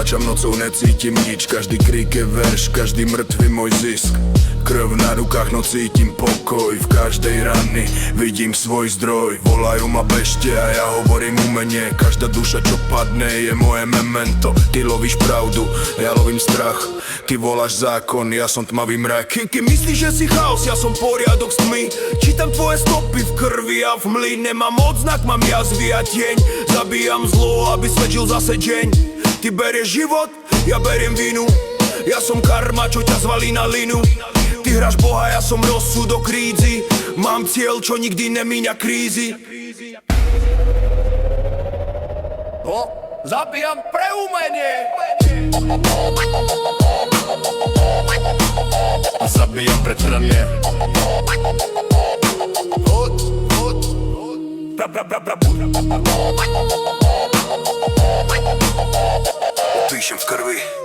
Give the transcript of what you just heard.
kráčam nocou, necítim nič. Každý krík je verš, každý mŕtvy môj zisk. Krv na rukách, no cítim pokoj. V každej rany vidím svoj zdroj. Volajú ma bešte a ja hovorím umenie. Každá duša, čo padne, je moje memento. Ty lovíš pravdu, ja lovím strach. Ty voláš zákon, ja som tmavý mrak. Keď myslíš, že si chaos, ja som poriadok s tmy. Čítam tvoje stopy v krvi a v mli. Nemám odznak, mám jazvy a tieň. Zabíjam zlo, aby svedčil zase deň. Ty berieš život, ja beriem vinu. Ja som karma, čo ťa zvalí na linu. Ty hráš Boha, ja som rozsudok krízy. Mám cieľ, čo nikdy nemíňa krízy. Zabíjam pre umenie. A zabíjam pre trnie. Píšem v krvi.